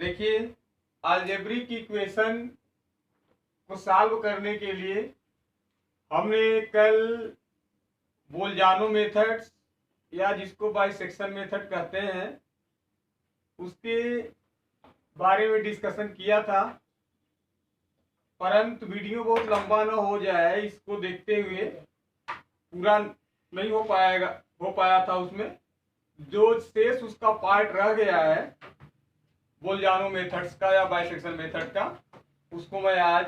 देखिए, algebraic equation को solve करने के लिए हमने कल बोलजानो मेथड्स या जिसको बाइसेक्शन मेथड कहते हैं उसके बारे में डिस्कशन किया था, परंतु वीडियो बहुत लंबा ना हो जाए इसको देखते हुए पूरा नहीं हो पाया था। उसमें जो शेष उसका पार्ट रह गया है बोलजानो मेथड्स का या बाइसेक्शन मेथड का, उसको मैं आज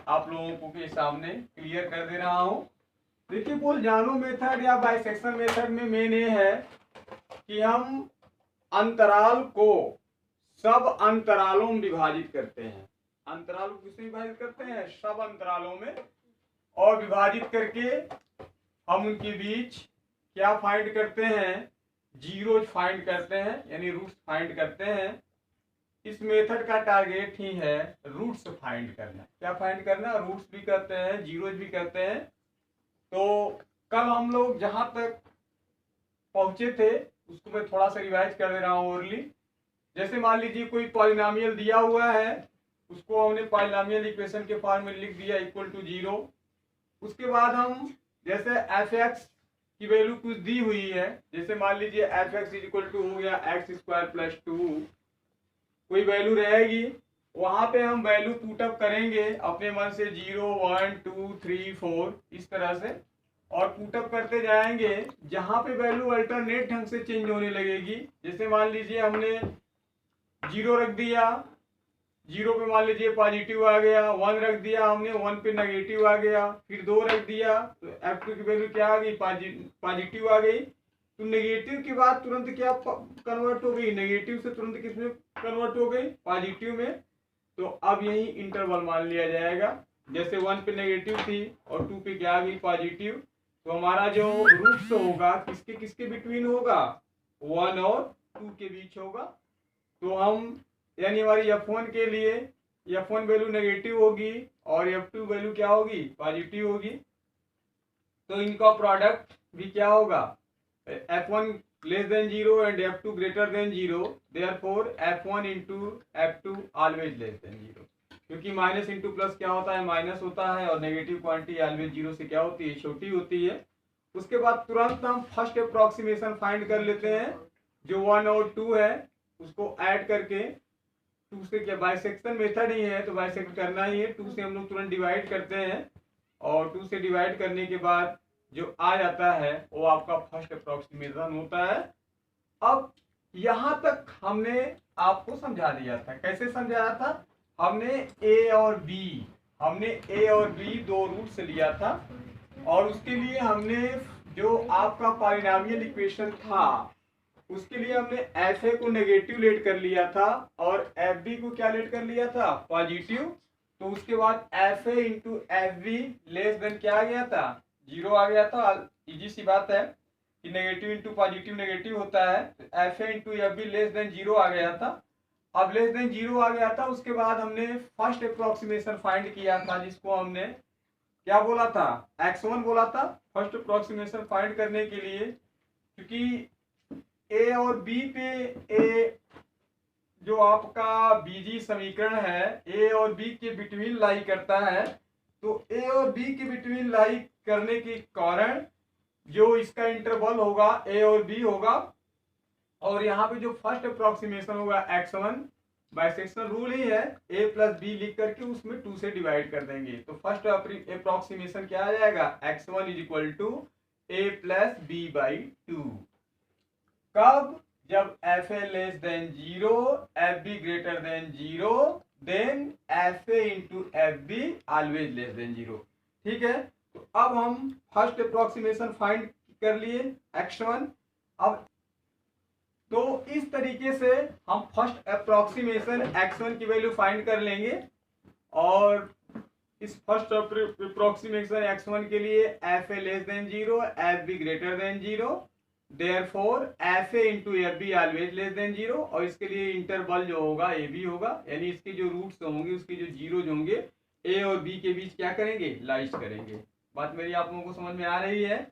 आप लोगों को के सामने क्लियर कर दे रहा हूं। देखिए, बोलजानो मेथड या बाइसेक्शन मेथड में मेन ये है कि हम अंतराल को सब अंतरालों में विभाजित करते हैं। अंतराल को किसमें विभाजित करते हैं? सब अंतरालों में। और विभाजित करके हम उनके बीच क्या फाइंड करते हैं? जीरोज फाइंड करते हैं, यानी रूट्स फाइंड करते हैं। इस मेथड का टारगेट ही है रूट्स फाइंड करना। क्या फाइंड करना? रूट्स भी करते हैं, जीरोज भी करते हैं। तो कल हम लोग जहां तक पहुंचे थे उसको मैं थोड़ा सा रिवाइज कर दे रहा हूं ओरली। जैसे मान लीजिए कोई पॉलिनोमियल दिया हुआ है, उसको हमने पॉलिनोमियल इक्वेशन के फॉर्म में लिख दिया इक्वल टू 0। उसके बाद हम जैसे एफ एक्स की वैल्यू कुछ दी हुई है, जैसे मान लीजिए f x is equal to हो गया एक्स स्क्वायर प्लस 2, कोई वैल्यू रहेगी, वहां पे हम वैल्यू पुटअप करेंगे अपने मन से 0 1 2 3 4 इस तरह से, और पुटअप करते जाएंगे। जहां पे वैल्यू अल्टरनेट ढंग से चेंज होने लगेगी, जैसे मान लीजिए हमने 0 रख दिया, 0 पे मान लीजिए पॉजिटिव आ गया, 1 रख दिया हमने, 1 पे नेगेटिव आ गया, फिर 2 रख दिया तो F2 की वैल्यू क्या आ गई? पॉजिटिव आ गई। तो नेगेटिव के बाद तुरंत क्या कन्वर्ट हो गई? नेगेटिव से तुरंत किसमें कन्वर्ट हो गई? पॉजिटिव में। तो अब यही इंटरवल मान लिया जाएगा। जैसे 1 पे नेगेटिव थी और 2 पे क्या आ गई? पॉजिटिव। तो हमारा जो रूट्स होगा किसके किसके बिटवीन होगा? 1 और 2 के बीच होगा। तो हम यानी हमारी F1 के लिए F1 वैल्यू नेगेटिव होगी और F2 वैल्यू क्या होगी? पॉजिटिव होगी। तो इनका प्रोडक्ट भी क्या होगा? F1 less than 0 and F2 greater than 0, therefore F1 into F2 always less than 0। क्योंकि माइनस इंटू प्लस क्या होता है? माइनस होता है, और नेगेटिव क्वांटिटी ऑलवेज 0 से क्या होती है? छोटी होती है। उसके बाद तुरंत हम फर्स्ट अप्रोक्सीमेशन फाइंड कर लेते हैं, जो 1 और 2 है उसको ऐड करके 2 से, क्या बाइसेक्शन मेथड ही है तो बाइसेक्ट करना ही है, 2 से हम लोग तुरंत डिवाइड करते हैं, और 2 से डिवाइड करने के बाद जो आ जाता है वो आपका फर्स्ट अप्रोक्सीमेशन होता है। अब यहां तक हमने आपको समझा दिया था। कैसे समझाया था? हमने ए और बी दो रूट से लिया था, और उसके लिए हमने जो आपका पॉलिनोमियल इक्वेशन था उसके लिए हमने एफ ए को नेगेटिव लेट कर लिया था और एफ बी को क्या लेट कर लिया था? पॉजिटिव। तो उसके बाद F A into F B less then क्या आ गया था? 0 आ गया था। इजी सी बात है कि नेगेटिव इंटू पॉजिटिव नेगेटिव होता है। तो F A into F B less than 0 आ गया था। अब लेस देन 0 आ गया था, उसके बाद हमने फर्स्ट अप्रोक्सीमेशन फाइंड किया था, जिसको हमने क्या बोला था? x1 बोला था। फर्स्ट अप्रोक्सीमेशन फाइंड करने के लिए, क्योंकि ए और बी पे ए जो आपका बीजी समीकरण है ए और बी के बिटवीन लाई करता है, तो ए और बी के बिटवीन लाई करने के कारण जो इसका इंटरवल होगा ए और बी होगा, और यहाँ पे जो फर्स्ट अप्रोक्सीमेशन होगा x1, बाइसेक्शन रूल ही है, a प्लस बी लिख करके उसमें 2 से डिवाइड कर देंगे। तो फर्स्ट अप्रोक्सीमेशन क्या आ जाएगा? x1 is equal to a plus b by 2। कब? जब एफ ए less than 0, f B greater than 0, then f ए into F b always less than 0। ठीक है। तो अब हम फर्स्ट अप्रोक्सीमेशन फाइंड कर लिए x1। अब तो इस तरीके से हम फर्स्ट अप्रोक्सीमेशन x1 की वैल्यू फाइंड कर लेंगे, और इस फर्स्ट अप्रोक्सीमेशन x1 के लिए F A less than 0, f B greater than 0, therefore F A into F b always less than 0, और इसके लिए इंटरवल जो होगा ए बी होगा, यानी इसके जो रूट्स होंगे उसके जो जीरोज होंगे ए और बी के बीच क्या करेंगे? लाइज करेंगे। बात मेरी आप लोगों को समझ में आ रही है?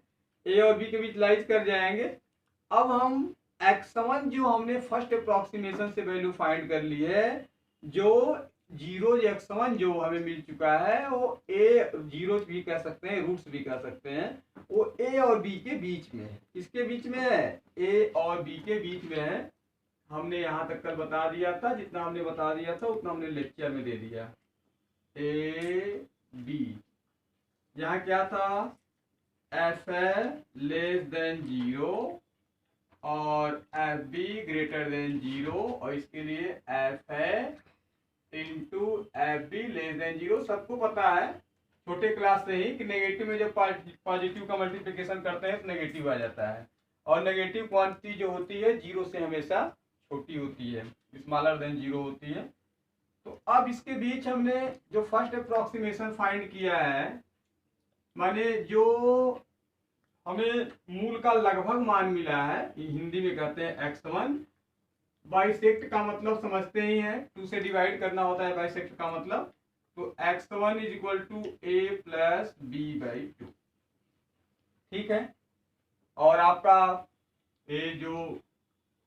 ए और बी के बीच लाइज कर जाएंगे। अब हम x1 जो हमने फर्स्ट अप्रोक्सीमेशन से वैल्यू फाइंड कर ली है, जो जीरो x1 जो हमें मिल चुका है वो ए जीरो भी कह सकते हैं, रूट्स भी कह सकते हैं, वो ए और बी के बीच में है। किसके बीच में है? ए और बी के बीच में है। हमने यहाँ तक कल बता दिया था, जितना हमने बता दिया था उतना हमने लेक्चर में दे दिया। ए बी, यहाँ क्या था? एफ ए लेस देन जीरो और F B greater than zero, और इसके लिए एफ ए into F B less than zero. सबको पता है छोटे क्लास से ही कि नेगेटिव में जब पॉजिटिव का मल्टीप्लिकेशन करते हैं तो नेगेटिव आ जाता है, और नेगेटिव क्वांटिटी जो होती है जीरो से हमेशा छोटी होती है, स्मॉलर देन जीरो होती है। तो अब इसके बीच हमने जो फर्स्ट अप्रोक्सीमेशन फाइंड किया है, माने जो हमें मूल का लगभग मान मिला है, हिंदी में कहते हैं x1। बाइसेक्ट का मतलब समझते ही हैं, 2 से डिवाइड करना होता है बाइसेक्ट का मतलब। तो x1 is equal to a plus b by 2, ठीक है। और आपका ये जो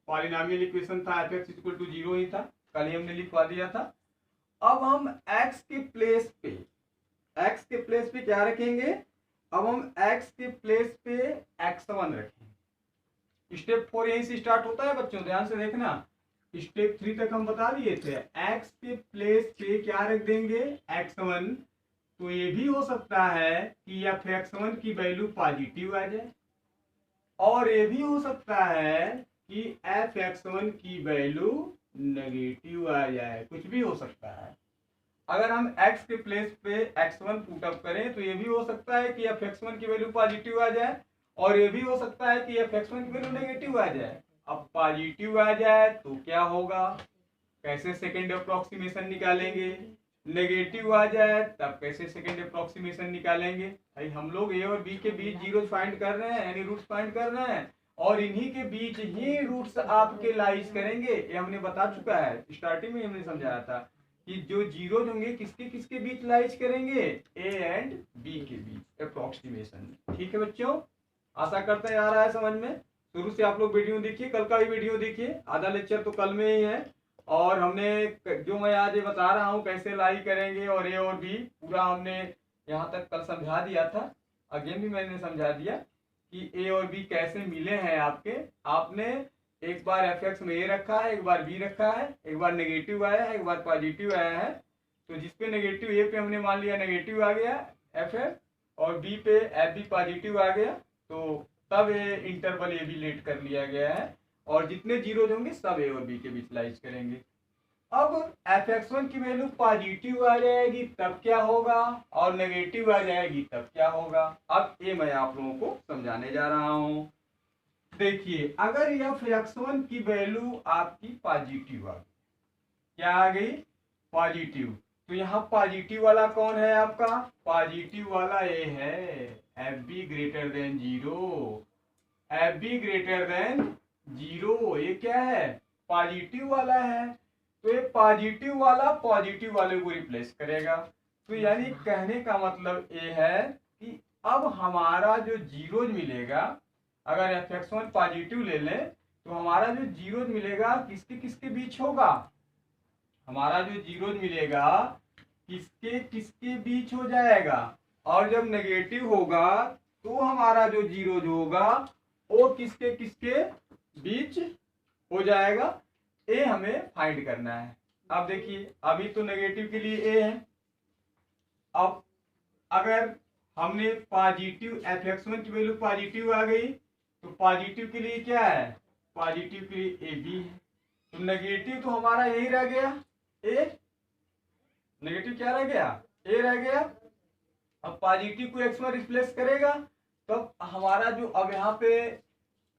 पॉलिनोमियल इक्वेशन था एफ एक्स इक्वल टू 0 ही था, कल ही हमने लिखवा दिया था। अब हम x के प्लेस पे क्या रखेंगे? अब हम x के प्लेस पे x1 रखेंगे। स्टेप 4 यहीं से स्टार्ट होता है बच्चों, ध्यान से देखना। स्टेप 3 तक हम बता दिए थे। x के प्लेस पे क्या रख देंगे? x1। तो ये भी हो सकता है कि एफ x1 की वैल्यू पॉजिटिव आ जाए, और ये भी हो सकता है कि एफ x1 की वैल्यू नेगेटिव आ जाए, कुछ भी हो सकता है। अगर हम x के प्लेस पे x1 पुट अप करें तो ये भी हो सकता है कि एफ x1 की वैल्यू पॉजिटिव आ जाए, और ये भी हो सकता है कि एफ x1 की वैल्यू नेगेटिव आ जाए। अब पॉजिटिव आ जाए तो क्या होगा? कैसे सेकेंड अप्रोक्सीमेशन निकालेंगे? नेगेटिव आ जाए तब कैसे सेकेंड अप्रोक्सीमेशन निकालेंगे? भाई हम लोग ए और बी के बीच जीरो फाइंड कर रहे हैं, यानी रूट्स फाइंड कर रहे हैं, और इन्हीं के बीच ही रूट्स आपके लाइज करेंगे। ये हमने बता चुका है, स्टार्टिंग में हमने समझाया था कि जो जीरो होंगे किसके किसके बीच लाइज करेंगे? ए एंड बी के बीच अप्रोक्सीमेशन। ठीक है बच्चों, आशा करते हैं आ रहा है समझ में। शुरू से आप लोग वीडियो देखिए, कल का भी वीडियो देखिए, आधा लेक्चर तो कल में ही है। और हमने जो मैं आज ये बता रहा हूँ कैसे लाई करेंगे और ए और बी, पूरा हमने यहाँ तक कल समझा दिया था। अगेन भी मैंने समझा दिया कि ए और बी कैसे मिले हैं आपके। आपने एक बार एफ एक्स में ए रखा है, एक बार बी रखा है, एक बार नेगेटिव आया है, एक बार पॉजिटिव आया है। तो जिसपे नेगेटिव ए पे हमने मान लिया नेगेटिव आ गया एफ एफ, और बी पे एफ बी पॉजिटिव आ गया, तो तब ये इंटरवल ए बी लेट कर लिया गया है, और जितने जीरो होंगे सब ए और बी के बीच लाइज करेंगे। अब एफ x1 की वैल्यू पॉजिटिव आ जाएगी तब क्या होगा, और नेगेटिव आ जाएगी तब क्या होगा? अब ये मैं आप लोगों को समझाने जा रहा हूं। देखिए, अगर एफ x1 की वैल्यू आपकी पॉजिटिव आ गई, क्या आ गई? पॉजिटिव। तो यहाँ पॉजिटिव वाला कौन है आपका? पॉजिटिव वाला ए है, F B greater than zero. F B greater than zero, ये क्या है? पॉजिटिव वाला है। तो ये पॉजिटिव वाला पॉजिटिव वाले को रिप्लेस करेगा। तो यानी कहने का मतलब ये है कि अब हमारा जो जीरो मिलेगा, अगर एफ x1 पॉजिटिव ले लें तो हमारा जो जीरो मिलेगा किसके किसके बीच होगा? हमारा जो जीरो मिलेगा किसके किसके बीच हो जाएगा? और जब नेगेटिव होगा तो हमारा जो जीरो होगा वो किसके किसके बीच हो जाएगा? ए हमें फाइंड करना है। अब देखिए, अभी तो नेगेटिव के लिए ए है। अब अगर हमने पॉजिटिव एफ x1 की वैल्यू पॉजिटिव आ गई तो पॉजिटिव के लिए क्या है? पॉजिटिव के लिए ए बी है। तो नेगेटिव तो हमारा यही रह गया ए, नेगेटिव क्या रह गया? ए रह गया। अब पॉजिटिव को x में रिप्लेस करेगा तो हमारा जो अब यहाँ पे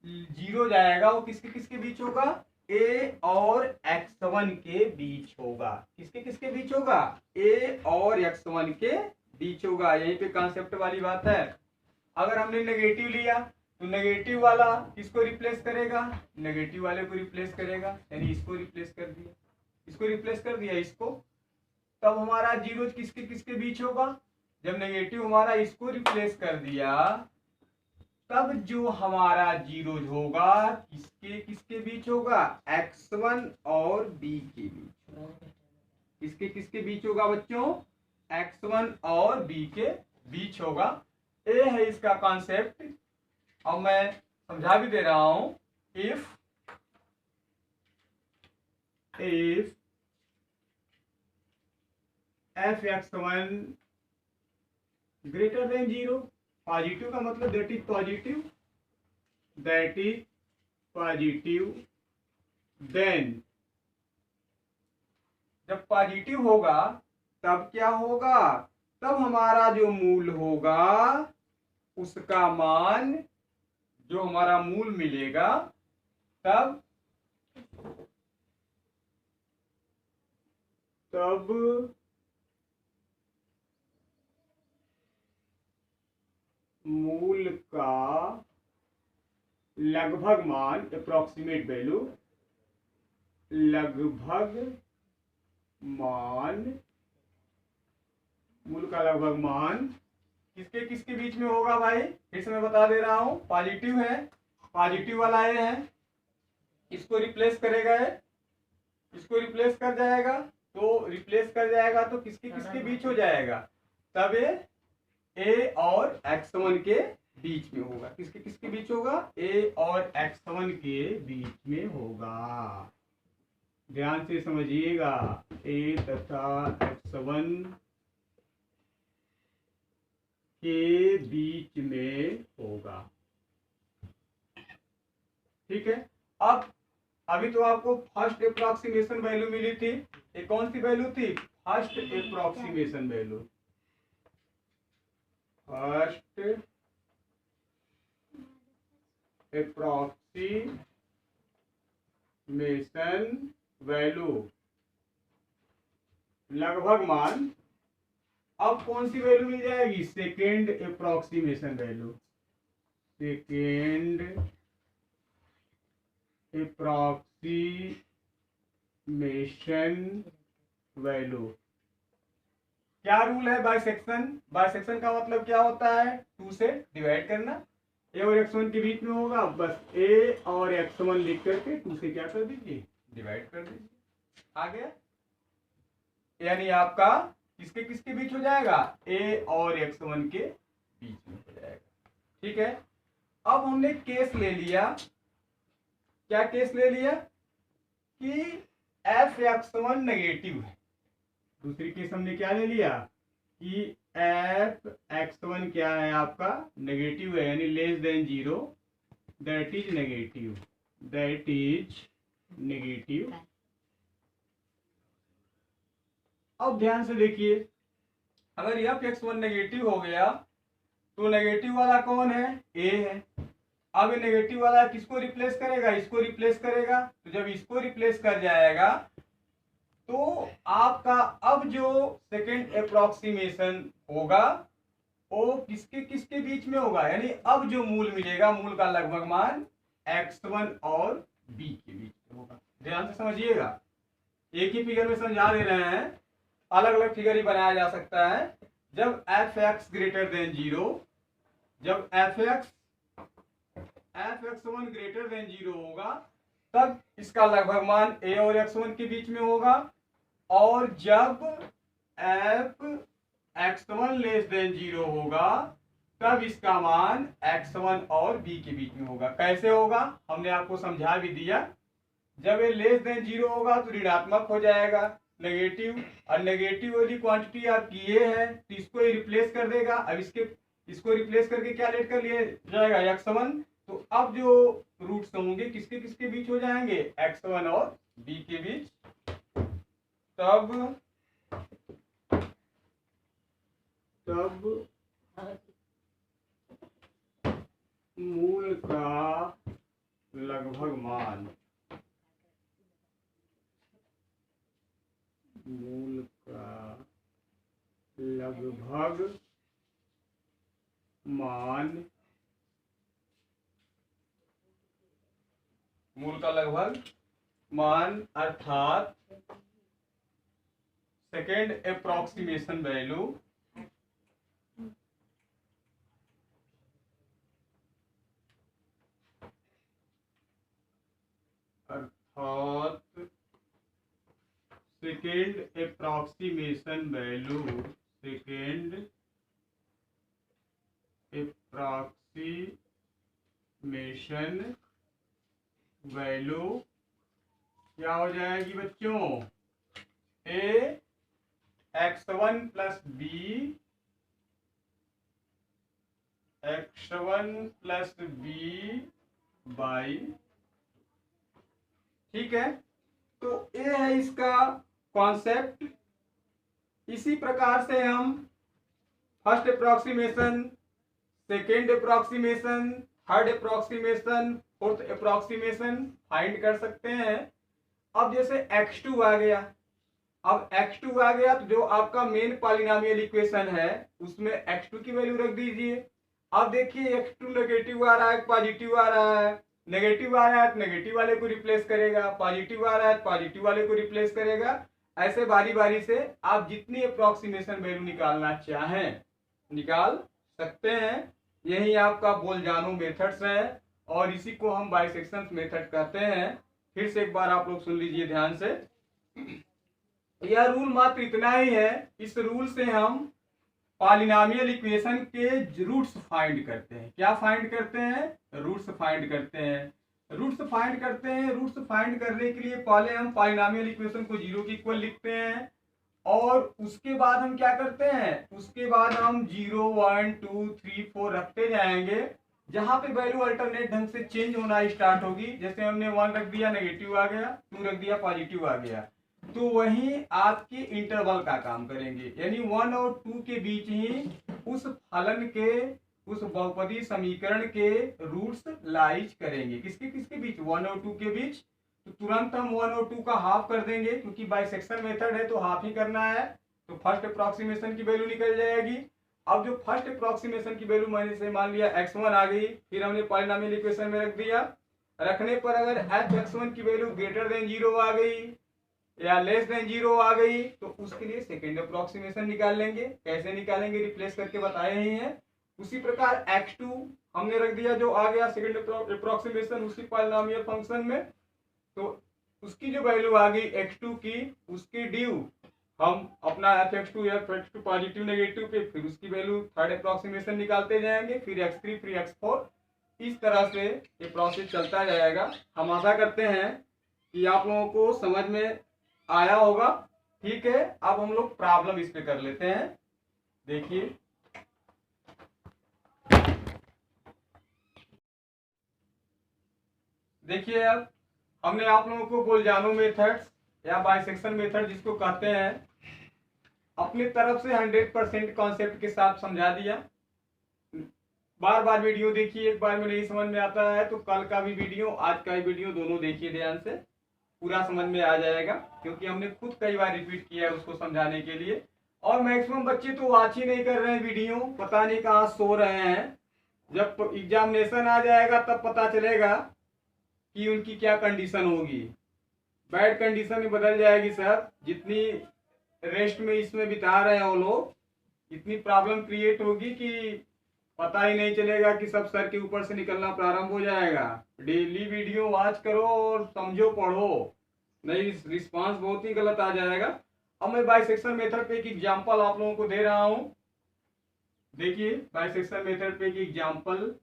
जीरो जाएगा वो किसके किसके बीच होगा? ए और x1 के बीच होगा। किसके किसके बीच होगा? ए और x1 के बीच होगा। यहीं पे कॉन्सेप्ट वाली बात है। अगर हमने नेगेटिव लिया तो नेगेटिव वाला किसको रिप्लेस करेगा? नेगेटिव वाले को रिप्लेस करेगा, यानी इसको रिप्लेस कर दिया, इसको रिप्लेस कर दिया इसको। तब हमारा जीरो किसके किसके बीच होगा? जब नेगेटिव हमारा इसको रिप्लेस कर दिया तब जो हमारा जीरो होगा किसके किसके बीच होगा? x1 और b के बीच। किसके किसके बीच होगा बच्चों? x1 और b के बीच होगा। ये है इसका कॉन्सेप्ट। अब मैं समझा भी दे रहा हूं। If f(x1) greater than 0, positive का मतलब दैट इज पॉजिटिव, देन जब पॉजिटिव होगा तब क्या होगा? तब हमारा जो मूल होगा उसका मान, जो हमारा मूल मिलेगा, तब मूल का लगभग मान, अप्रोक्सीमेट वैल्यू, लगभग मान, मूल का लगभग मान किसके किसके बीच में होगा भाई? फिर से मैं बता दे रहा हूं। पॉजिटिव है, पॉजिटिव वाला ये है, इसको रिप्लेस करेगा है, इसको रिप्लेस कर जाएगा, तो रिप्लेस कर जाएगा तो किसके किसके बीच हो जाएगा? तब ए और x1 के बीच में होगा। किसके किसके बीच होगा? ए और x1 के बीच में होगा। ध्यान से समझिएगा, ए तथा x1 के बीच में होगा। ठीक है। अब अभी तो आपको फर्स्ट अप्रोक्सीमेशन वैल्यू मिली थी। ये कौन सी वैल्यू थी? First approximation value, first approximation value, लगभग मान। अब कौन सी वैल्यू मिल जाएगी? Second approximation value, second approximation value. क्या रूल है? बाइसेक्शन। बाइसेक्शन का मतलब क्या होता है? 2 से डिवाइड करना। ए और x1 के बीच में होगा, बस ए और x1 लिख करके 2 से क्या कर दीजिए? डिवाइड कर दीजिए। आ गया? यानी आपका किसके किसके बीच हो जाएगा? ए और x1 के बीच में हो जाएगा। ठीक है। अब हमने केस ले लिया। क्या केस ले लिया? कि f(x1) नेगेटिव है। दूसरी केस हमने क्या ले लिया? कि f(x1) क्या है आपका? नेगेटिव है, यानी less than 0, that is negative, that is negative. अब ध्यान से देखिए, अगर f(x1) नेगेटिव हो गया तो नेगेटिव वाला कौन है? ए है। अब ये नेगेटिव वाला किसको रिप्लेस करेगा? इसको रिप्लेस करेगा। तो जब इसको रिप्लेस कर जाएगा तो आपका अब जो सेकेंड अप्रोक्सीमेशन होगा वो किसके किसके बीच में होगा? यानी अब जो मूल मिलेगा, मूल का लगभग मान x1 और b के बीच में होगा। ध्यान से समझिएगा, एक ही फिगर में समझा दे रहे हैं, अलग अलग फिगर ही बनाया जा सकता है। जब f(x) ग्रेटर देन 0, जब f(x1) ग्रेटर देन 0 होगा तब इसका लगभग मान a और x1 के बीच में होगा, और जब f(x1) लेस देन 0 होगा तब इसका मान x1 और b के बीच में होगा। कैसे होगा हमने आपको समझा भी दिया। जब ये लेस देन 0 होगा तो ऋणात्मक हो जाएगा, नेगेटिव, और नेगेटिव वाली क्वांटिटी आपकी ये है तो इसको ये रिप्लेस कर देगा। अब इसको रिप्लेस करके क्या लेट कर लिया जाएगा? x1। तो अब जो रूट्स होंगे किसके किसके बीच हो जाएंगे? x1 और b के बीच। तब मूल का लगभग मान, मूल का लगभग मान, मूल का लगभग मान अर्थात सेकेंड अप्रोक्सीमेशन वैल्यू, अर्थात second approximation value, second approximation value क्या हो जाएगी बच्चों? A x1 plus b, x1 plus b by, ठीक है। तो ये है इसका कॉन्सेप्ट। इसी प्रकार से हम first approximation, second approximation, third approximation, fourth approximation find कर सकते हैं। अब जैसे x2 आ गया, अब x2 आ गया तो जो आपका मेन पॉलिनोमियल इक्वेशन है उसमें x2 की वैल्यू रख दीजिए। अब देखिए x2 नेगेटिव आ रहा है, पॉजिटिव आ रहा है, नेगेटिव आ रहा है तो नेगेटिव वाले को रिप्लेस करेगा, पॉजिटिव आ रहा है तो पॉजिटिव वाले को रिप्लेस करेगा। ऐसे बारी बारी से आप जितनी अप्रॉक्सीमेशन वैल्यू निकालना चाहें निकाल सकते हैं। यही आपका बोलजानो मेथड्स है और इसी को हम बाइसेक्शन मेथड कहते हैं। फिर से एक बार आप लोग सुन लीजिए ध्यान से। यह रूल मात्र इतना ही है, इस रूल से हम पॉलिनोमियल इक्वेशन के रूट्स फाइंड करते हैं। क्या फाइंड करते हैं? रूट्स फाइंड करते हैं। रूट्स फाइंड करते हैं। रूट्स फाइंड करने के लिए पहले हम पॉलिनोमियल इक्वेशन को 0 के इक्वल लिखते हैं और उसके बाद हम क्या करते हैं? उसके बाद हम 0, 1, 2, 3, 4 रखते जाएंगे। जहां पे वैल्यू अल्टरनेट ढंग से चेंज होना स्टार्ट होगी, जैसे हमने 1 रख दिया नेगेटिव आ गया, 2 रख दिया पॉजिटिव आ गया, तो वही आपके इंटरवल का काम करेंगे। यानी 1 और 2 के बीच ही उस फलन के, उस बहुपदी समीकरण के रूट्स लाइज करेंगे। किसके किसके बीच? 1 और 2 के बीच। तो तुरंत हम 1 और 2 का हाफ कर देंगे, क्योंकि बाइसेक्शन मेथड है तो हाफ ही करना है। तो फर्स्ट अप्रॉक्सीमेशन की वैल्यू निकल जाएगी। अब जो फर्स्ट अप्रॉक्सीमेशन की वैल्यू मैंने से मान लिया x1 आ गई, फिर हमने पॉलिनोमियल इक्वेशन में रख दिया। रखने पर अगर f(x1) की वैल्यू ग्रेटर देन 0 आ गई या लेस देन 0 आ गई तो उसके लिए सेकेंड अप्रॉक्सीमेशन निकाल लेंगे। कैसे निकालेंगे? रिप्लेस करके बताए ही हैं। उसी प्रकार x2 हमने रख दिया, जो आ गया सेकेंड अप्रॉक्सीमेशन उसी पॉलिनोमियल फंक्शन में, तो उसकी जो वैल्यू आ गई x2 की, उसकी ड्यू हम अपना f(x2) पॉजिटिव नेगेटिव पे फिर उसकी वैल्यू थर्ड अप्रॉक्सीमेशन निकालते जाएंगे, फिर x3 फिर x4। इस तरह से ये प्रोसेस चलता जाएगा। हम आशा करते हैं कि आप लोगों को समझ में आया होगा। ठीक है, अब हम लोग प्रॉब्लम इस पे कर लेते हैं। देखिए देखिए अब हमने आप लोगों को बोलजानो मेथड्स या बाइसेक्शन मेथड जिसको कहते हैं अपनी तरफ से 100% कॉन्सेप्ट के साथ समझा दिया। बार बार वीडियो देखिए, एक बार में नहीं समझ में आता है तो कल का भी वीडियो, आज का भी वीडियो दोनों देखिए ध्यान से, पूरा समझ में आ जाएगा। क्योंकि हमने खुद कई बार रिपीट किया है उसको समझाने के लिए। और मैक्सिमम बच्चे तो वॉच ही नहीं कर रहे हैं वीडियो, पता नहीं कहाँ सो रहे हैं। जब एग्जामिनेशन आ जाएगा तब पता चलेगा कि उनकी क्या कंडीशन होगी। बैड कंडीशन में बदल जाएगी सर। जितनी रेस्ट में इसमें बिता रहे हैं वो लोग, इतनी प्रॉब्लम क्रिएट होगी कि पता ही नहीं चलेगा कि सब सर के ऊपर से निकलना प्रारंभ हो जाएगा। डेली वीडियो वॉच करो और समझो पढ़ो, नहीं रिस्पांस बहुत ही गलत आ जाएगा। अब मैं बाइसेक्शन मेथड पे एक एग्जांपल आप लोगों को दे रहा हूं। देखिए बाइसेक्शन मेथड पे एक एग्जांपल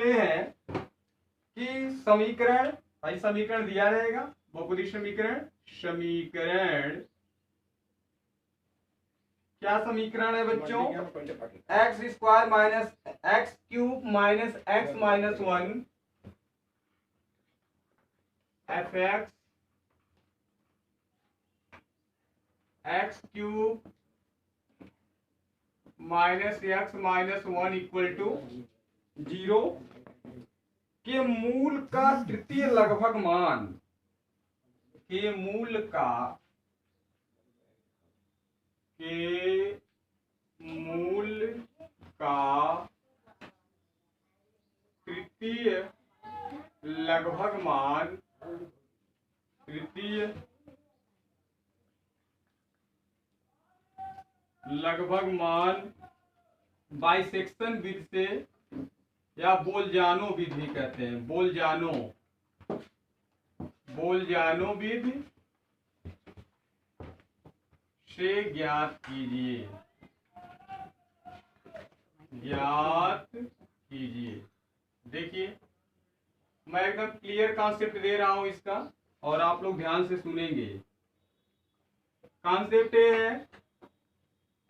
ये है कि समीकरण, भाई समीकरण दिया रहेगा, बहुपदी समीकरण। क्या समीकरण है बच्चों? x² minus x³ minus x minus 1 fx x³ minus x minus 1 equal to 0 के मूल का तृतीय लगभग मान, के मूल का तृतीय लगभग मान, तृतीय लगभग मान बाइसेक्शन विधि से या बोलजानो विधि कहते हैं, बोलजानोविद से ज्ञात कीजिए, ज्ञात कीजिए। देखिए मैं एकदम क्लियर कॉन्सेप्ट दे रहा हूं इसका, और आप लोग ध्यान से सुनेंगे। कॉन्सेप्ट ये है,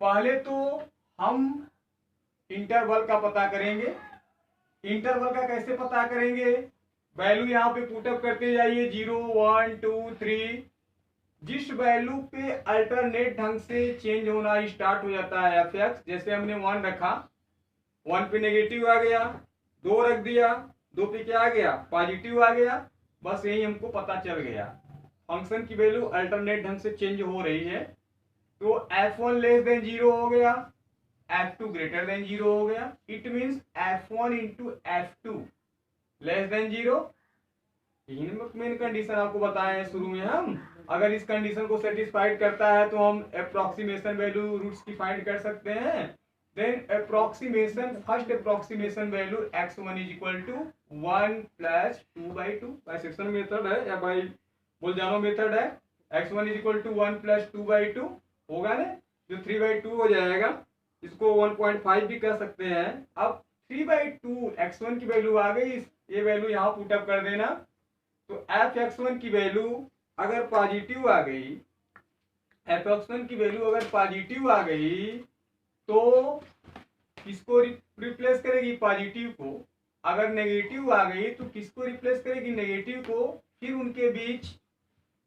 पहले तो हम इंटरवल का पता करेंगे। इंटरवल का कैसे पता करेंगे? वैल्यू यहाँ पे पुटअप करते जाइए, 0 1 2 3। जिस वैल्यू पे अल्टरनेट ढंग से चेंज होना स्टार्ट हो जाता है एफ एक्स, जैसे हमने 1 रखा, 1 पे नेगेटिव आ गया, 2 रख दिया, 2 पे क्या आ गया? पॉजिटिव आ गया। बस यही हमको पता चल गया, फंक्शन की वैल्यू अल्टरनेट ढंग से चेंज हो रही है। तो F1 लेस देन 0 हो गया, F2 ग्रेटर देन 0 हो गया। It means F1 into F2 less than 0। यही मेन कंडीशन आपको बताए हैं शुरू में हम। अगर इस कंडीशन को सेटिस्फाइड करता है तो हम अप्रोक्सीमेशन वैल्यू रूट्स की फाइंड कर सकते हैं। Then approximation, first approximation value x1 is equal to 1 plus 2/2। Bisection method है या बाई बोलजानो मेथड है। x1 is equal to 1 plus 2/2 होगा ना, जो 3/2 हो जाएगा। इसको 1.5 भी कर सकते हैं। अब 3/2 x1 की वैल्यू आ गई, ये वैल्यू यहाँ पुटअप कर देना। तो f(x1) की वैल्यू अगर पॉजिटिव आ गई, f(x1) की वैल्यू अगर पॉजिटिव आ गई तो किसको रिप्लेस करेगी? पॉजिटिव को। अगर नेगेटिव आ गई तो किसको रिप्लेस करेगी? नेगेटिव को। फिर उनके बीच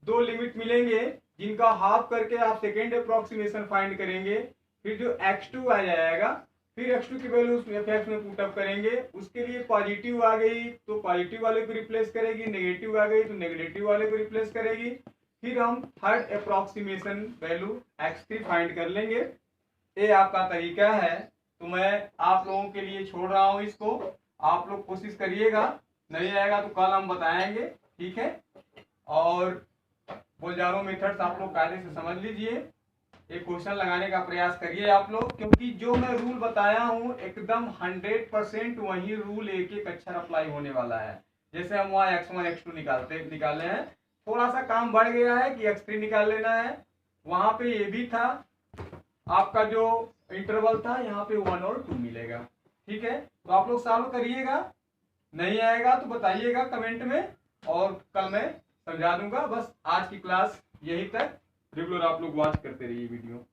2 लिमिट मिलेंगे, जिनका हाफ करके आप सेकेंड अप्रोक्सीमेशन फाइंड करेंगे। फिर जो x2 आ जाएगा, फिर x2 की वैल्यू f(x) में पुटअप करेंगे। उसके लिए पॉजिटिव आ गई तो पॉजिटिव वाले को रिप्लेस करेगी, नेगेटिव आ गई तो नेगेटिव वाले को रिप्लेस करेगी। फिर हम third approximation value x3 find कर लेंगे। ये आपका तरीका है, तो मैं आप लोगों के लिए छोड़ रहा हूं इसको। आप लोग कोशिश करिएगा, नहीं आएगा तो कल हम बताएंगे, ठीक है। और बोलजानो मेथड्स आप लोग कायदे से समझ लीजिए, एक क्वेश्चन लगाने का प्रयास करिए आप लोग, क्योंकि जो मैं रूल बताया हूं एकदम 100% वही रूल एक एक अक्षर अप्लाई होने वाला है। जैसे हम वहाँ x1 x2 निकाले हैं, थोड़ा सा काम बढ़ गया है कि x3 निकाल लेना है। वहां पे ये भी था, आपका जो इंटरवल था यहाँ पे 1 और 2 मिलेगा, ठीक है। तो आप लोग सॉल्व करिएगा, नहीं आएगा तो बताइएगा कमेंट में, और कल मैं समझा दूंगा। बस आज की क्लास यही तक, रेगुलर आप लोग वॉच करते रहिए वीडियो।